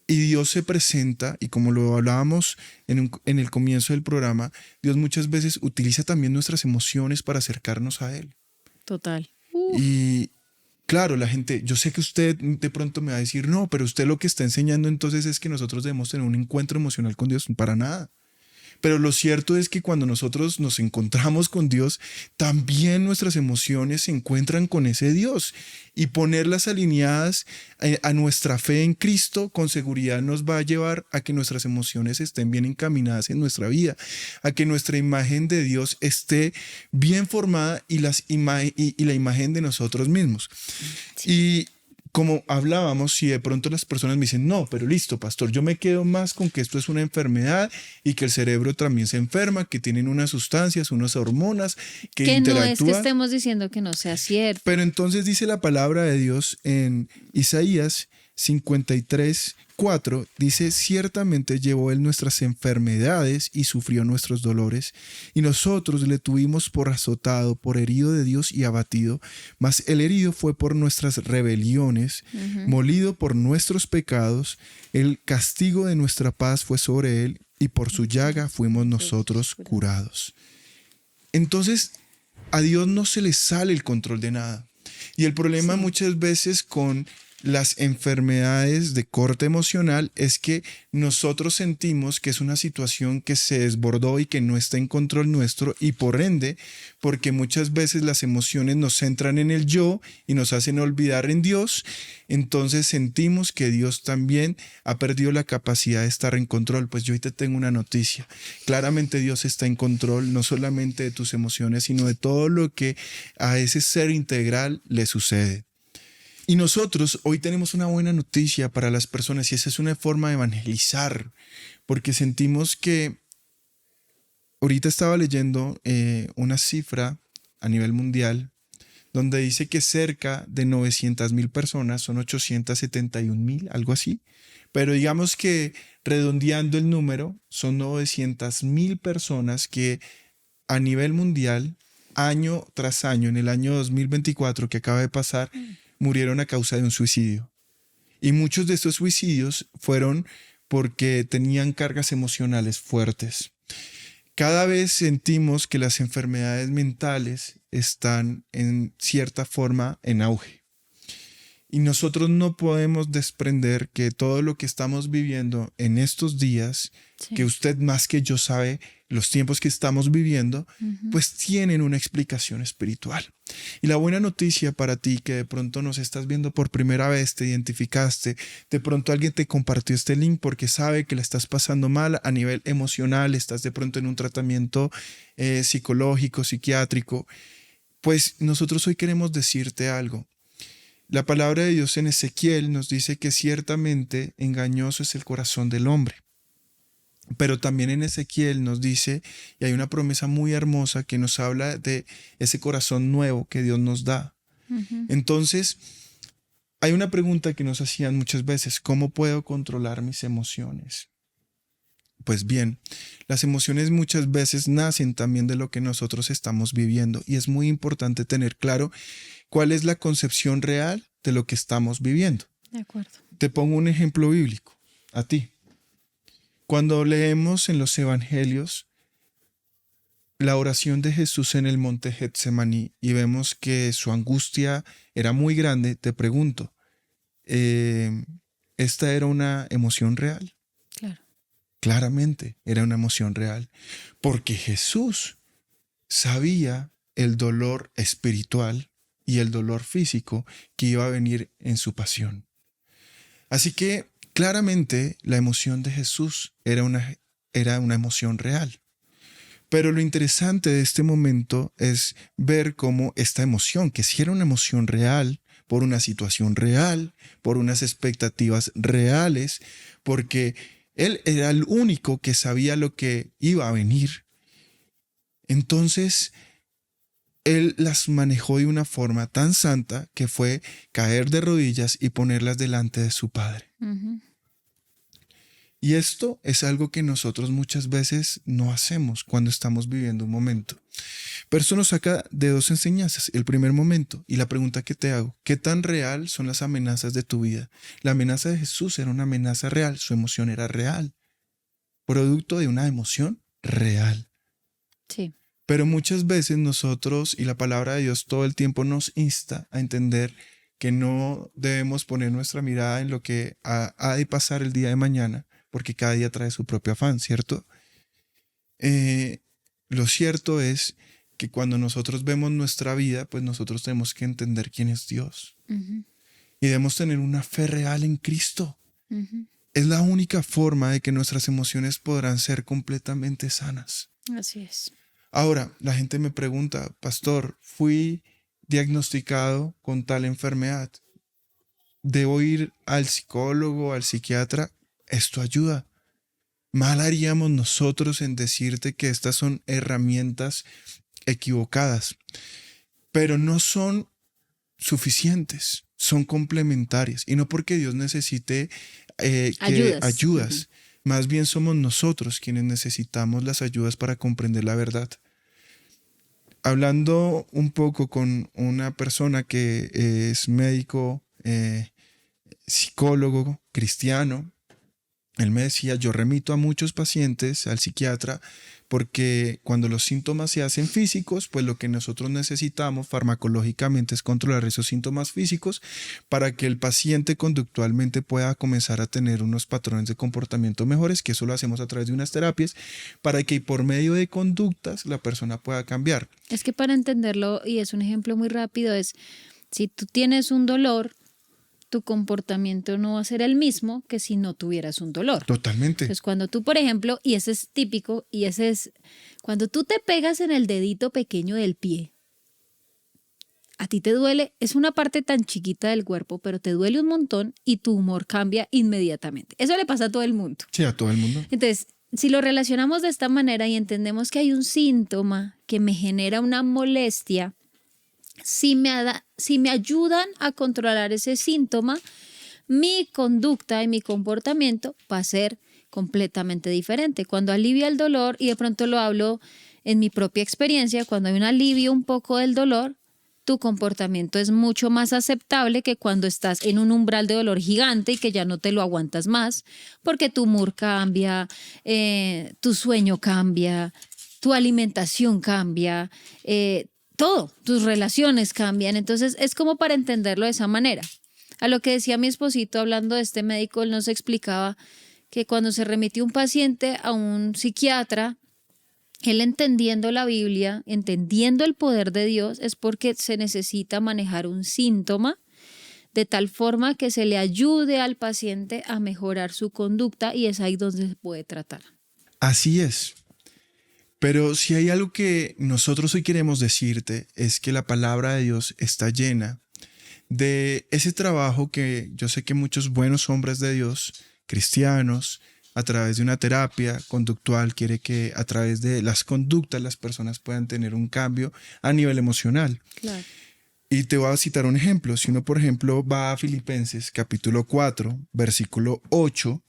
Y Dios se presenta, y como lo hablábamos en el comienzo del programa, Dios muchas veces utiliza también nuestras emociones para acercarnos a Él. Total. Y claro, la gente, yo sé que usted de pronto me va a decir, no, pero usted lo que está enseñando entonces es que nosotros debemos tener un encuentro emocional con Dios. Para nada. Pero lo cierto es que cuando nosotros nos encontramos con Dios, también nuestras emociones se encuentran con ese Dios. Y ponerlas alineadas a nuestra fe en Cristo con seguridad nos va a llevar a que nuestras emociones estén bien encaminadas en nuestra vida, a que nuestra imagen de Dios esté bien formada y la imagen de nosotros mismos. Sí. Y como hablábamos, si de pronto las personas me dicen, no, pero listo, pastor, yo me quedo más con que esto es una enfermedad y que el cerebro también se enferma, que tienen unas sustancias, unas hormonas que Que no es que interactúan. estemos diciendo que no sea cierto. Pero entonces dice la palabra de Dios en Isaías 53:4, dice, ciertamente llevó él nuestras enfermedades y sufrió nuestros dolores, y nosotros le tuvimos por azotado, por herido de Dios y abatido, mas el herido fue por nuestras rebeliones, molido por nuestros pecados, el castigo de nuestra paz fue sobre él, y por su llaga fuimos nosotros curados. Entonces, a Dios no se le sale el control de nada. Y el problema Sí. muchas veces con las enfermedades de corte emocional es que nosotros sentimos que es una situación que se desbordó y que no está en control nuestro, y por ende, porque muchas veces las emociones nos centran en el yo y nos hacen olvidar en Dios, entonces sentimos que Dios también ha perdido la capacidad de estar en control. Pues yo hoy te tengo una noticia. Claramente Dios está en control no solamente de tus emociones, sino de todo lo que a ese ser integral le sucede. Y nosotros hoy tenemos una buena noticia para las personas, y esa es una forma de evangelizar, porque sentimos que ahorita estaba leyendo una cifra a nivel mundial donde dice que cerca de 900,000 personas, son 871,000, algo así, pero digamos que redondeando el número, son 900,000 personas que a nivel mundial, año tras año, en el año 2024 que acaba de pasar, murieron a causa de un suicidio. Y muchos de estos suicidios fueron porque tenían cargas emocionales fuertes. Cada vez sentimos que las enfermedades mentales están en cierta forma en auge. Y nosotros no podemos desprender que todo lo que estamos viviendo en estos días, Sí. que usted más que yo sabe los tiempos que estamos viviendo, pues tienen una explicación espiritual. Y la buena noticia para ti, que de pronto nos estás viendo por primera vez, te identificaste, de pronto alguien te compartió este link porque sabe que la estás pasando mal a nivel emocional, estás de pronto en un tratamiento psicológico, psiquiátrico, pues nosotros hoy queremos decirte algo. La palabra de Dios en Ezequiel nos dice que ciertamente engañoso es el corazón del hombre. Pero también en Ezequiel nos dice, y hay una promesa muy hermosa que nos habla de ese corazón nuevo que Dios nos da. Entonces, hay una pregunta que nos hacían muchas veces: ¿cómo puedo controlar mis emociones? Pues bien, las emociones muchas veces nacen también de lo que nosotros estamos viviendo, y es muy importante tener claro cuál es la concepción real de lo que estamos viviendo. De acuerdo. Te pongo un ejemplo bíblico a ti. Cuando leemos en los evangelios, la oración de Jesús en el monte Getsemaní y vemos que su angustia era muy grande, te pregunto, ¿esta era una emoción real? Claro. Claramente era una emoción real, porque Jesús sabía el dolor espiritual y el dolor físico que iba a venir en su pasión. Así que claramente la emoción de Jesús era una emoción real. Pero lo interesante de este momento es ver cómo esta emoción, que si era una emoción real, por una situación real, por unas expectativas reales, porque Él era el único que sabía lo que iba a venir. Entonces, Él las manejó de una forma tan santa que fue caer de rodillas y ponerlas delante de su Padre. Ujú. Y esto es algo que nosotros muchas veces no hacemos cuando estamos viviendo un momento. Pero esto nos saca de dos enseñanzas. El primer momento y la pregunta que te hago, ¿qué tan real son las amenazas de tu vida? La amenaza de Jesús era una amenaza real, su emoción era real, producto de una emoción real. Sí. Pero muchas veces nosotros y la palabra de Dios todo el tiempo nos insta a entender que no debemos poner nuestra mirada en lo que ha de pasar el día de mañana, porque cada día trae su propio afán, ¿cierto? Lo cierto es que cuando nosotros vemos nuestra vida, pues nosotros tenemos que entender quién es Dios. Ujú. Y debemos tener una fe real en Cristo. Ujú. Es la única forma de que nuestras emociones podrán ser completamente sanas. Así es. Ahora, la gente me pregunta, pastor, fui diagnosticado con tal enfermedad. ¿Debo ir al psicólogo, al psiquiatra? Esto ayuda. Mal haríamos nosotros en decirte que estas son herramientas equivocadas, pero no son suficientes, son complementarias. Y no porque Dios necesite ayudas. Más bien somos nosotros quienes necesitamos las ayudas para comprender la verdad. Hablando un poco con una persona que es médico, psicólogo, cristiano, él me decía, yo remito a muchos pacientes al psiquiatra porque cuando los síntomas se hacen físicos, pues lo que nosotros necesitamos farmacológicamente es controlar esos síntomas físicos para que el paciente conductualmente pueda comenzar a tener unos patrones de comportamiento mejores, que eso lo hacemos a través de unas terapias, para que por medio de conductas la persona pueda cambiar. Es que para entenderlo, y es un ejemplo muy rápido, es si tú tienes un dolor, tu comportamiento no va a ser el mismo que si no tuvieras un dolor. Totalmente. Entonces, cuando tú, por ejemplo, y ese es típico, y ese es, cuando tú te pegas en el dedito pequeño del pie, a ti te duele, es una parte tan chiquita del cuerpo, pero te duele un montón y tu humor cambia inmediatamente. Eso le pasa a todo el mundo. Sí, a todo el mundo. Entonces, si lo relacionamos de esta manera y entendemos que hay un síntoma que me genera una molestia, si me ayudan a controlar ese síntoma, mi conducta y mi comportamiento va a ser completamente diferente. Cuando alivia el dolor, y de pronto lo hablo en mi propia experiencia, cuando hay un alivio un poco del dolor, tu comportamiento es mucho más aceptable que cuando estás en un umbral de dolor gigante y que ya no te lo aguantas más, porque tu humor cambia, tu sueño cambia, tu alimentación cambia, todo, tus relaciones cambian. Entonces es como para entenderlo de esa manera. A lo que decía mi esposito hablando de este médico, él nos explicaba que cuando se remitió un paciente a un psiquiatra, él entendiendo la Biblia, entendiendo el poder de Dios, es porque se necesita manejar un síntoma de tal forma que se le ayude al paciente a mejorar su conducta, y es ahí donde se puede tratar. Así es. Pero si hay algo que nosotros hoy queremos decirte es que la palabra de Dios está llena de ese trabajo que yo sé que muchos buenos hombres de Dios, cristianos, a través de una terapia conductual, quiere que a través de las conductas las personas puedan tener un cambio a nivel emocional. Claro. Y te voy a citar un ejemplo. Si uno, por ejemplo, va a Filipenses capítulo 4, versículo 8,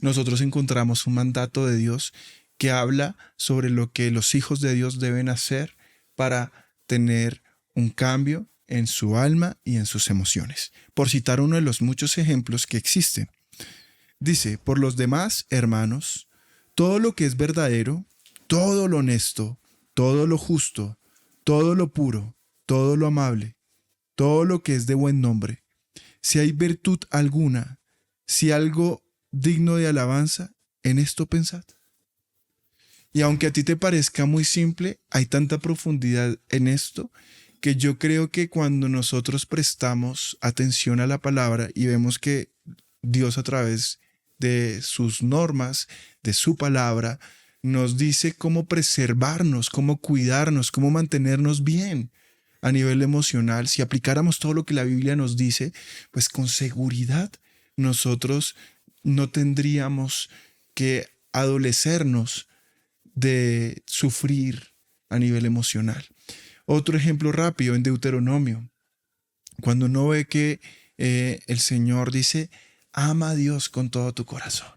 nosotros encontramos un mandato de Dios que habla sobre lo que los hijos de Dios deben hacer para tener un cambio en su alma y en sus emociones. Por citar uno de los muchos ejemplos que existen. Dice, por los demás, hermanos, todo lo que es verdadero, todo lo honesto, todo lo justo, todo lo puro, todo lo amable, todo lo que es de buen nombre, si hay virtud alguna, si algo digno de alabanza, en esto pensad. Y aunque a ti te parezca muy simple, hay tanta profundidad en esto que yo creo que cuando nosotros prestamos atención a la palabra y vemos que Dios a través de sus normas, de su palabra, nos dice cómo preservarnos, cómo cuidarnos, cómo mantenernos bien a nivel emocional. Si aplicáramos todo lo que la Biblia nos dice, pues con seguridad nosotros no tendríamos que adolecernos de sufrir a nivel emocional. Otro ejemplo rápido en Deuteronomio, cuando uno ve que el Señor dice, ama a Dios con todo tu corazón.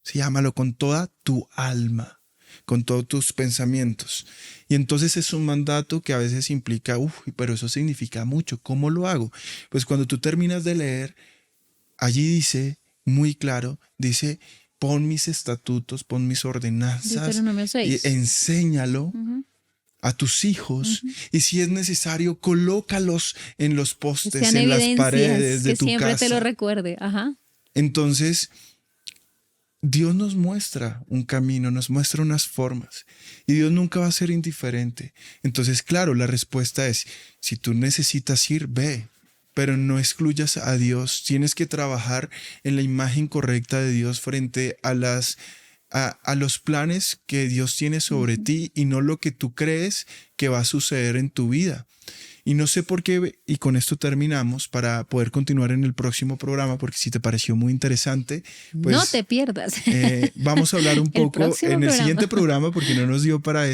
Sí, ámalo con toda tu alma, con todos tus pensamientos. Y entonces es un mandato que a veces implica, pero eso significa mucho. ¿Cómo lo hago? Pues cuando tú terminas de leer, allí dice, muy claro, dice, pon mis estatutos, pon mis ordenanzas Deuteronomio 6. y enséñalo a tus hijos, y si es necesario, colócalos en los postes, sean en las evidencias, paredes de que tu siempre casa. te lo recuerde. Ajá. Entonces, Dios nos muestra un camino, nos muestra unas formas, y Dios nunca va a ser indiferente. Entonces, claro, la respuesta es, si tú necesitas ir, ve, pero no excluyas a Dios. Tienes que trabajar en la imagen correcta de Dios frente a los planes que Dios tiene sobre ti y no lo que tú crees que va a suceder en tu vida. Y no sé por qué, y con esto terminamos para poder continuar en el próximo programa, porque si te pareció muy interesante, pues no te pierdas. Vamos a hablar un poco en el siguiente programa, programa, porque no nos dio para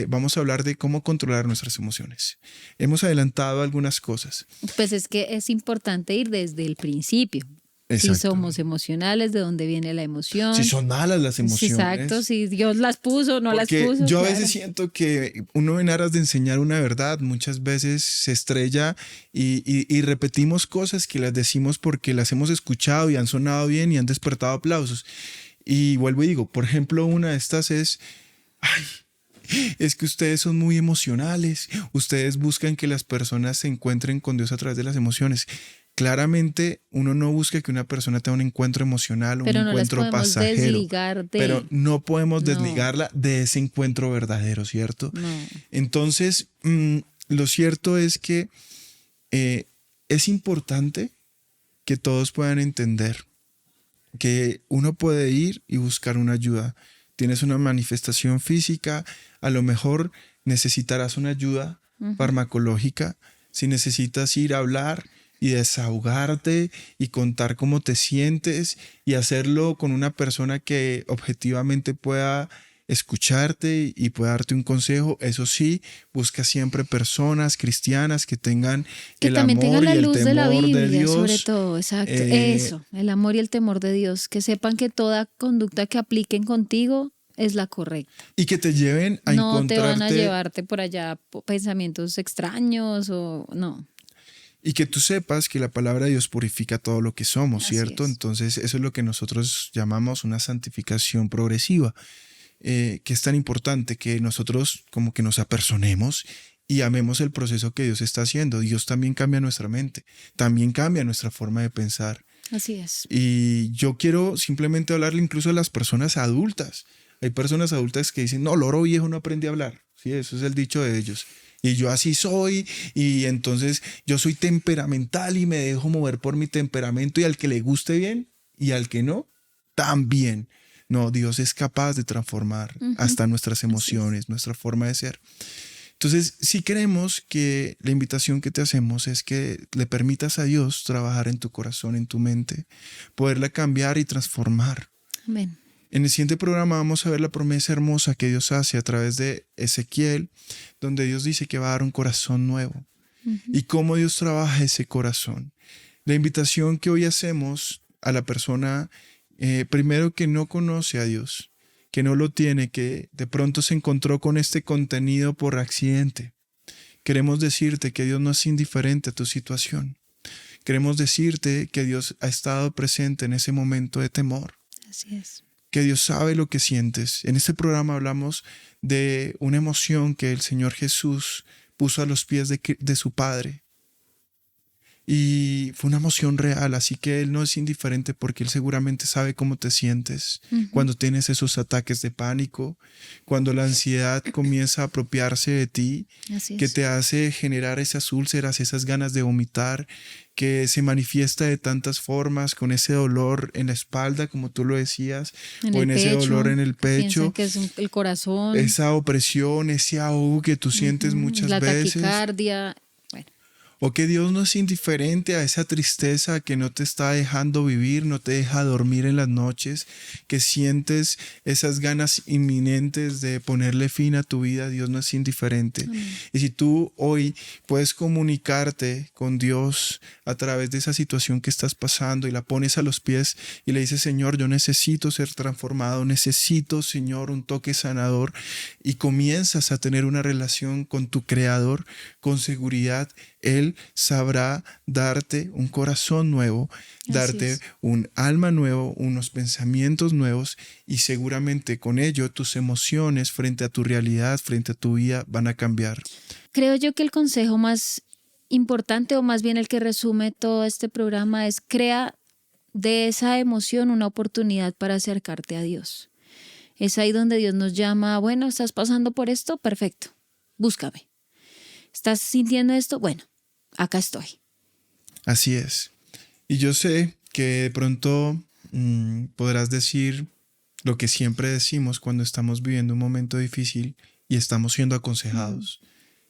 vamos a hablar de cómo controlar nuestras emociones. Hemos adelantado algunas cosas. Pues es que es importante ir desde el principio. Exacto. Si somos emocionales, de dónde viene la emoción. Si son malas las emociones. Exacto, si Dios las puso, no porque las puso. Yo a veces siento que uno en aras de enseñar una verdad, muchas veces se estrella y repetimos cosas que las decimos porque las hemos escuchado y han sonado bien y han despertado aplausos. Y vuelvo y digo, por ejemplo, una de estas es, es que ustedes son muy emocionales, ustedes buscan que las personas se encuentren con Dios a través de las emociones. Claramente uno no busca que una persona tenga un encuentro emocional, pero un no encuentro pasajero, pero no podemos desligarla de ese encuentro verdadero, ¿cierto? No. Entonces, lo cierto es que es importante que todos puedan entender que uno puede ir y buscar una ayuda. Tienes una manifestación física, a lo mejor necesitarás una ayuda farmacológica. Si necesitas ir a hablar y desahogarte y contar cómo te sientes y hacerlo con una persona que objetivamente pueda escucharte y pueda darte un consejo, eso sí, busca siempre personas cristianas que tengan que el también amor tengan la y el luz temor de la Biblia, de Dios. sobre todo, exacto, eso, el amor y el temor de Dios, que sepan que toda conducta que apliquen contigo es la correcta. Y que te lleven a no encontrarte. No te van a llevarte por allá pensamientos extraños o no. Y que tú sepas que la palabra de Dios purifica todo lo que somos, Así ¿cierto? es. Entonces eso es lo que nosotros llamamos una santificación progresiva, que es tan importante que nosotros como que nos apersonemos y amemos el proceso que Dios está haciendo. Dios también cambia nuestra mente, también cambia nuestra forma de pensar. Así es. Y yo quiero simplemente hablarle incluso a las personas adultas. Hay personas adultas que dicen, no, loro viejo no aprende a hablar. Sí, eso es el dicho de ellos. Y yo así soy, y entonces yo soy temperamental y me dejo mover por mi temperamento, y al que le guste bien y al que no, también. No, Dios es capaz de transformar hasta nuestras emociones, nuestra forma de ser. Entonces, si queremos que la invitación que te hacemos es que le permitas a Dios trabajar en tu corazón, en tu mente, poderla cambiar y transformar. Amén. En el siguiente programa vamos a ver la promesa hermosa que Dios hace a través de Ezequiel, donde Dios dice que va a dar un corazón nuevo y cómo Dios trabaja ese corazón. La invitación que hoy hacemos a la persona, primero que no conoce a Dios, que no lo tiene, que de pronto se encontró con este contenido por accidente. Queremos decirte que Dios no es indiferente a tu situación. Queremos decirte que Dios ha estado presente en ese momento de temor. Así es. que Dios sabe lo que sientes. En este programa hablamos de una emoción que el Señor Jesús puso a los pies de su Padre. Y fue una emoción real, así que Él no es indiferente porque Él seguramente sabe cómo te sientes cuando tienes esos ataques de pánico, cuando la ansiedad comienza a apropiarse de ti, que te hace generar esas úlceras, esas ganas de vomitar, que se manifiesta de tantas formas, con ese dolor en la espalda, como tú lo decías, o en ese dolor en el pecho, que es el corazón, esa opresión, ese ahogo que tú sientes muchas veces. La taquicardia. O que Dios no es indiferente a esa tristeza que no te está dejando vivir, no te deja dormir en las noches, que sientes esas ganas inminentes de ponerle fin a tu vida. Dios no es indiferente. Y si tú hoy puedes comunicarte con Dios a través de esa situación que estás pasando y la pones a los pies y le dices: Señor, yo necesito ser transformado, necesito, Señor, un toque sanador, y comienzas a tener una relación con tu Creador, con seguridad, Él sabrá darte un corazón nuevo, darte un alma nuevo, unos pensamientos nuevos, y seguramente con ello tus emociones frente a tu realidad, frente a tu vida, van a cambiar. Creo yo que el consejo más importante, o más bien el que resume todo este programa, es: crea de esa emoción una oportunidad para acercarte a Dios. Es ahí donde Dios nos llama: bueno, ¿estás pasando por esto? Perfecto, búscame. ¿Estás sintiendo esto? Bueno, acá estoy. Así es. Y yo sé que de pronto podrás decir lo que siempre decimos cuando estamos viviendo un momento difícil y estamos siendo aconsejados.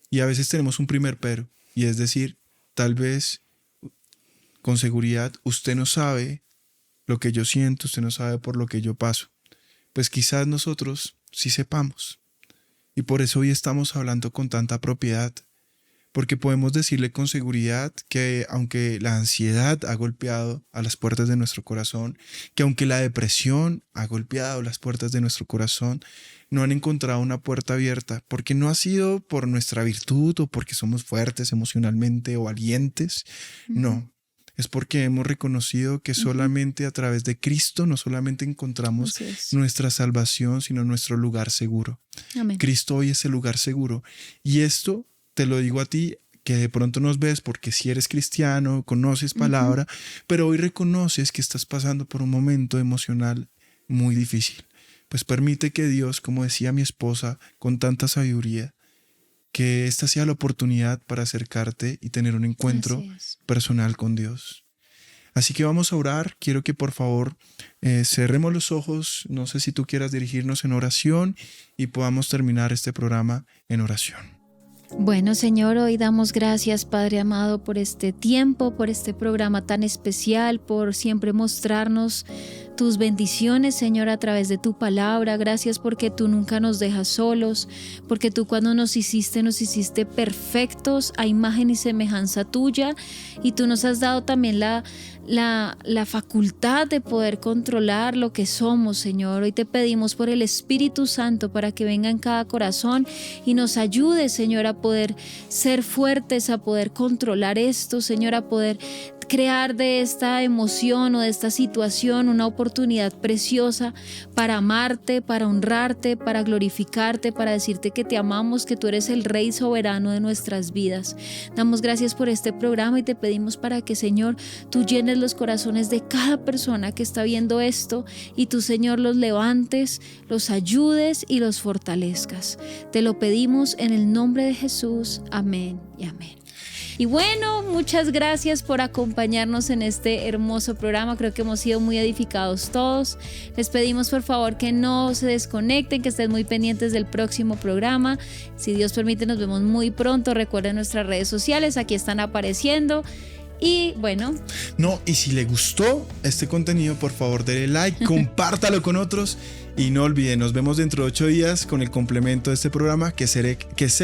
Y a veces tenemos un primer pero, y es decir, tal vez con seguridad usted no sabe lo que yo siento, usted no sabe por lo que yo paso. Pues quizás nosotros sí sepamos. Y por eso hoy estamos hablando con tanta propiedad. Porque podemos decirle con seguridad que aunque la ansiedad ha golpeado a las puertas de nuestro corazón, que aunque la depresión ha golpeado las puertas de nuestro corazón, no han encontrado una puerta abierta, porque no ha sido por nuestra virtud o porque somos fuertes emocionalmente o valientes. No, es porque hemos reconocido que solamente a través de Cristo no solamente encontramos nuestra salvación, sino nuestro lugar seguro. Amén. Cristo hoy es el lugar seguro. Y esto te lo digo a ti, que de pronto nos ves porque si eres cristiano, conoces palabra, pero hoy reconoces que estás pasando por un momento emocional muy difícil. Pues permite que Dios, como decía mi esposa con tanta sabiduría, que esta sea la oportunidad para acercarte y tener un encuentro personal con Dios. Así que vamos a orar. Quiero que por favor cerremos los ojos. No sé si tú quieras dirigirnos en oración y podamos terminar este programa en oración. Bueno, Señor, hoy damos gracias, Padre amado, por este tiempo, por este programa tan especial, por siempre mostrarnos tus bendiciones, Señor, a través de tu palabra. Gracias porque tú nunca nos dejas solos, porque tú cuando nos hiciste perfectos a imagen y semejanza tuya, y tú nos has dado también la facultad de poder controlar lo que somos, Señor. Hoy te pedimos por el Espíritu Santo para que venga en cada corazón y nos ayude, Señor, a poder ser fuertes, a poder controlar esto, Señor, a poder crear de esta emoción o de esta situación una oportunidad preciosa para amarte, para honrarte, para glorificarte, para decirte que te amamos, que tú eres el Rey soberano de nuestras vidas. Damos gracias por este programa y te pedimos para que, Señor, tú llenes los corazones de cada persona que está viendo esto y tú, Señor, los levantes, los ayudes y los fortalezcas. Te lo pedimos en el nombre de Jesús. Amén y amén. Y bueno, muchas gracias por acompañarnos en este hermoso programa. Creo que hemos sido muy edificados todos. Les pedimos por favor que no se desconecten, que estén muy pendientes del próximo programa. Si Dios permite, nos vemos muy pronto. Recuerden nuestras redes sociales, aquí están apareciendo. Y bueno. Y si le gustó este contenido, por favor, dele like, compártalo con otros. Y no olviden, nos vemos dentro de 8 días con el complemento de este programa que sé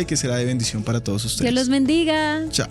que será de bendición para todos ustedes. Dios los bendiga. Chao.